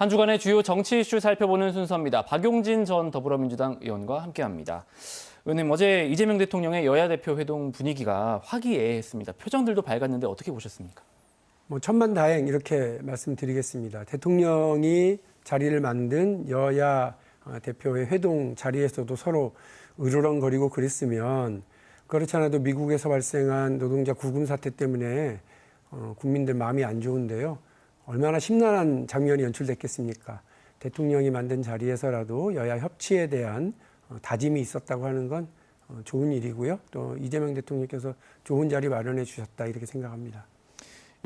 한 주간의 주요 정치 이슈 살펴보는 순서입니다. 박용진 전 더불어민주당 의원과 함께합니다. 의원님, 어제 이재명 대통령의 여야 대표 회동 분위기가 화기애애했습니다. 표정들도 밝았는데 어떻게 보셨습니까? 천만다행 이렇게 말씀드리겠습니다. 대통령이 자리를 만든 여야 대표의 회동 자리에서도 서로 으르렁거리고 그랬으면, 그렇지 않아도 미국에서 발생한 노동자 구금 사태 때문에 국민들 마음이 안 좋은데요. 얼마나 심란한 장면이 연출됐겠습니까? 대통령이 만든 자리에서라도 여야 협치에 대한 다짐이 있었다고 하는 건 좋은 일이고요. 또 이재명 대통령께서 좋은 자리 마련해 주셨다, 이렇게 생각합니다.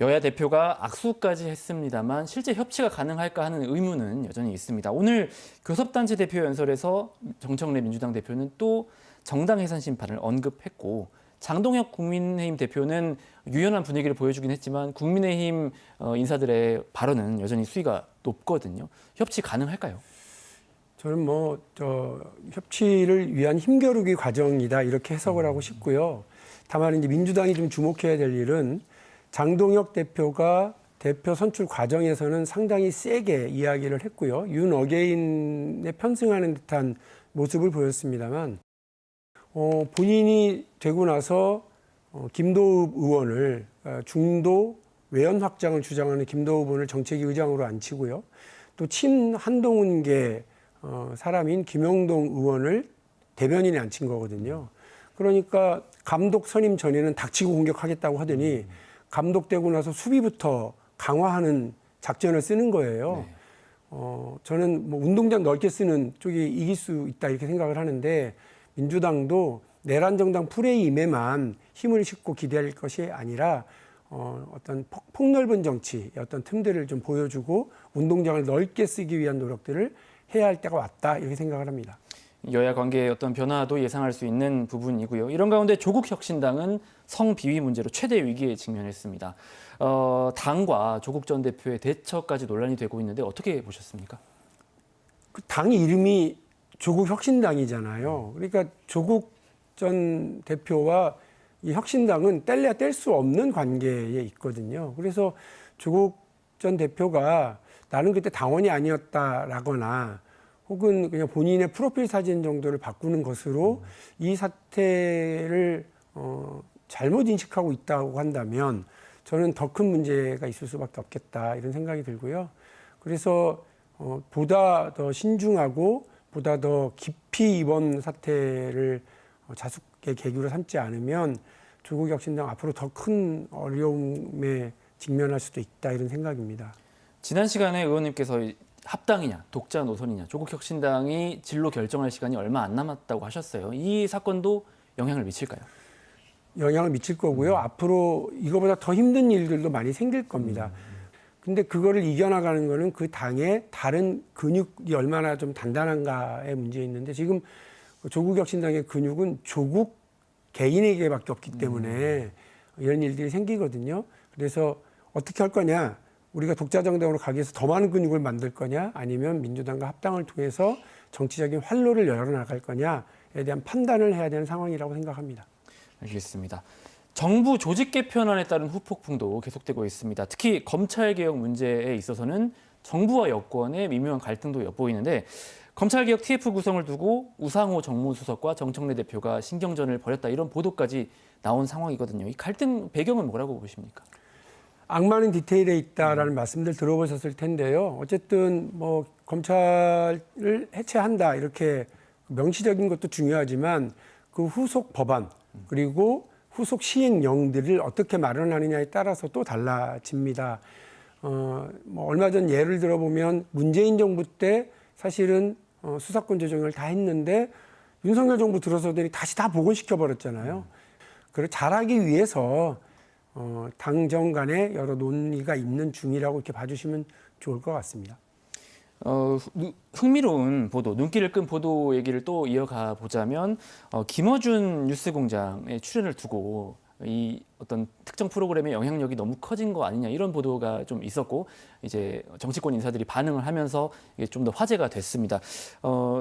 여야 대표가 악수까지 했습니다만 실제 협치가 가능할까 하는 의문은 여전히 있습니다. 오늘 교섭단체 대표 연설에서 정청래 민주당 대표는 또 정당 해산 심판을 언급했고, 장동혁 국민의힘 대표는 유연한 분위기를 보여주긴 했지만 국민의힘 인사들의 발언은 여전히 수위가 높거든요. 협치 가능할까요? 저는 협치를 위한 힘겨루기 과정이다, 이렇게 해석을 하고 싶고요. 다만 이제 민주당이 좀 주목해야 될 일은, 장동혁 대표가 대표 선출 과정에서는 상당히 세게 이야기를 했고요. 윤 어게인에 편승하는 듯한 모습을 보였습니다만, 본인이 되고 나서 김도읍 의원을, 중도 외연 확장을 주장하는 김도읍 의원을 정책위 의장으로 앉히고요. 또 친 한동훈계 사람인 김영동 의원을 대변인에 앉힌 거거든요. 그러니까 감독 선임 전에는 닥치고 공격하겠다고 하더니 감독되고 나서 수비부터 강화하는 작전을 쓰는 거예요. 네. 저는 운동장 넓게 쓰는 쪽이 이길 수 있다, 이렇게 생각을 하는데, 민주당도 내란 정당 프레임에만 힘을 싣고 기대할 것이 아니라 어떤 폭넓은 정치, 어떤 틈들을 좀 보여주고 운동장을 넓게 쓰기 위한 노력들을 해야 할 때가 왔다, 이렇게 생각을 합니다. 여야 관계의 어떤 변화도 예상할 수 있는 부분이고요. 이런 가운데 조국 혁신당은 성비위 문제로 최대 위기에 직면했습니다. 당과 조국 전 대표의 대처까지 논란이 되고 있는데 어떻게 보셨습니까? 그 당 이름이 조국 혁신당이잖아요. 그러니까 조국 전 대표와 이 혁신당은 뗄래야 뗄 수 없는 관계에 있거든요. 그래서 조국 전 대표가 나는 그때 당원이 아니었다라거나 혹은 그냥 본인의 프로필 사진 정도를 바꾸는 것으로 이 사태를 잘못 인식하고 있다고 한다면 저는 더 큰 문제가 있을 수밖에 없겠다, 이런 생각이 들고요. 그래서 보다 더 신중하고 보다 더 깊이 이번 사태를 자숙의 계기로 삼지 않으면 조국 혁신당 앞으로 더 큰 어려움에 직면할 수도 있다, 이런 생각입니다. 지난 시간에 의원님께서 합당이냐 독자 노선이냐 조국 혁신당이 진로 결정할 시간이 얼마 안 남았다고 하셨어요. 이 사건도 영향을 미칠까요? 영향을 미칠 거고요. 앞으로 이거보다 더 힘든 일들도 많이 생길 겁니다. 근데 그거를 이겨나가는 거는 그 당의 다른 근육이 얼마나 좀 단단한가의 문제에 있는데, 지금 조국 혁신당의 근육은 조국 개인에게밖에 없기 때문에 이런 일들이 생기거든요. 그래서 어떻게 할 거냐, 우리가 독자 정당으로 가기 위해서 더 많은 근육을 만들 거냐, 아니면 민주당과 합당을 통해서 정치적인 활로를 열어나갈 거냐에 대한 판단을 해야 되는 상황이라고 생각합니다. 알겠습니다. 정부 조직 개편안에 따른 후폭풍도 계속되고 있습니다. 특히 검찰개혁 문제에 있어서는 정부와 여권의 미묘한 갈등도 엿보이는데, 검찰개혁 TF 구성을 두고 우상호 정무수석과 정청래 대표가 신경전을 벌였다, 이런 보도까지 나온 상황이거든요. 이 갈등 배경은 뭐라고 보십니까? 악마는 디테일에 있다라는 말씀들 들어보셨을 텐데요. 어쨌든 검찰을 해체한다, 이렇게 명시적인 것도 중요하지만 그 후속 법안 그리고 후속 시행령들을 어떻게 마련하느냐에 따라서 또 달라집니다. 얼마 전 예를 들어보면 문재인 정부 때 사실은 수사권 조정을 다 했는데 윤석열 정부 들어서더니 다시 다 복원시켜 버렸잖아요. 그걸 잘하기 위해서 당정 간에 여러 논의가 있는 중이라고 이렇게 봐주시면 좋을 것 같습니다. 흥미로운 보도, 눈길을 끈 보도 얘기를 또 이어가 보자면, 김어준 뉴스공장의 출연을 두고 이 어떤 특정 프로그램의 영향력이 너무 커진 거 아니냐, 이런 보도가 좀 있었고, 이제 정치권 인사들이 반응을 하면서 이게 좀 더 화제가 됐습니다.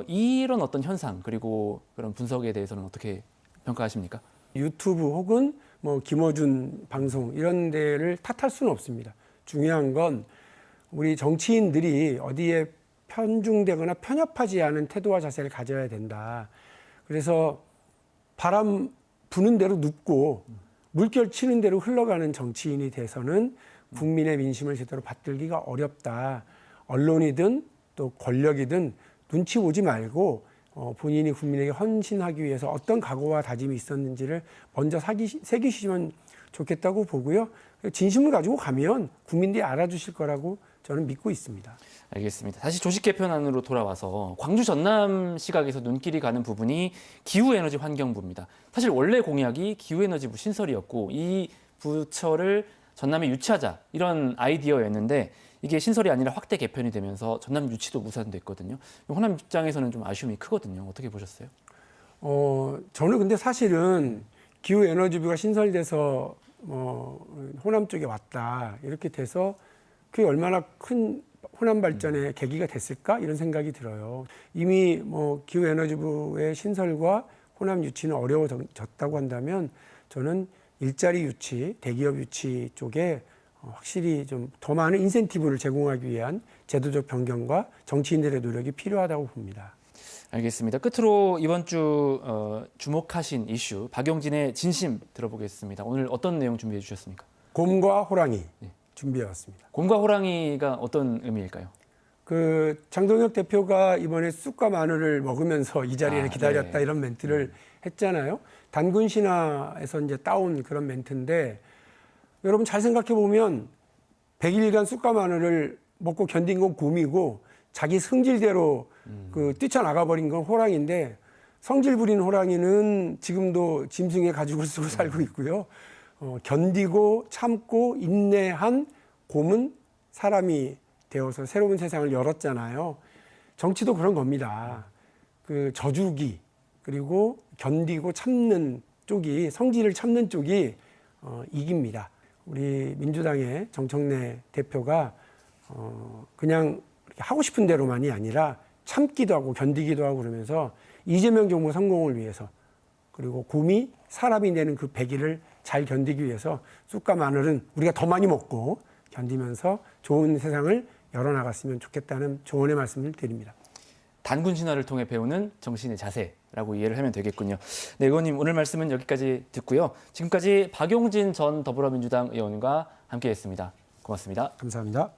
이런 어떤 현상 그리고 그런 분석에 대해서는 어떻게 평가하십니까? 유튜브 혹은 김어준 방송 이런 데를 탓할 수는 없습니다. 중요한 건 우리 정치인들이 어디에 편중되거나 편협하지 않은 태도와 자세를 가져야 된다. 그래서 바람 부는 대로 눕고 물결 치는 대로 흘러가는 정치인이 돼서는 국민의 민심을 제대로 받들기가 어렵다. 언론이든 또 권력이든 눈치 보지 말고 본인이 국민에게 헌신하기 위해서 어떤 각오와 다짐이 있었는지를 먼저 새기시면 좋겠다고 보고요. 진심을 가지고 가면 국민들이 알아주실 거라고 저는 믿고 있습니다. 알겠습니다. 다시 조직 개편안으로 돌아와서 광주 전남 시각에서 눈길이 가는 부분이 기후에너지 환경부입니다. 사실 원래 공약이 기후에너지부 신설이었고 이 부처를 전남에 유치하자 이런 아이디어였는데 이게 신설이 아니라 확대 개편이 되면서 전남 유치도 무산됐거든요. 호남 입장에서는 좀 아쉬움이 크거든요. 어떻게 보셨어요? 저는 근데 사실은 기후에너지부가 신설돼서 호남 쪽에 왔다 이렇게 돼서 그게 얼마나 큰 호남 발전의 계기가 됐을까 이런 생각이 들어요. 이미 기후에너지부의 신설과 호남 유치는 어려워졌다고 한다면 저는 일자리 유치, 대기업 유치 쪽에 확실히 좀 더 많은 인센티브를 제공하기 위한 제도적 변경과 정치인들의 노력이 필요하다고 봅니다. 알겠습니다. 끝으로 이번 주 주목하신 이슈 박용진의 진심 들어보겠습니다. 오늘 어떤 내용 준비해 주셨습니까? 곰과 호랑이 준비해 왔습니다. 곰과 호랑이가 어떤 의미일까요? 장동혁 대표가 이번에 쑥과 마늘을 먹으면서 이 자리를 기다렸다 네. 이런 멘트를 했잖아요. 단군 신화에서 이제 따온 그런 멘트인데 여러분 잘 생각해 보면 100일간 쑥과 마늘을 먹고 견딘 건 곰이고 자기 성질대로 뛰쳐나가 버린 건 호랑이인데 성질 부린 호랑이는 지금도 짐승의 가죽을 쓰고 살고 있고요. 견디고 참고 인내한 곰은 사람이 되어서 새로운 세상을 열었잖아요. 정치도 그런 겁니다. 저주기 그리고 견디고 참는 쪽이 성질을 참는 쪽이 이깁니다. 우리 민주당의 정청래 대표가 그냥 하고 싶은 대로만이 아니라 참기도 하고 견디기도 하고 그러면서 이재명 정부 성공을 위해서 그리고 곰이 사람이 내는 그 100일을 잘 견디기 위해서 쑥과 마늘은 우리가 더 많이 먹고 견디면서 좋은 세상을 열어나갔으면 좋겠다는 조언의 말씀을 드립니다. 단군 신화를 통해 배우는 정신의 자세라고 이해를 하면 되겠군요. 네, 의원님 오늘 말씀은 여기까지 듣고요. 지금까지 박용진 전 더불어민주당 의원과 함께했습니다. 고맙습니다. 감사합니다.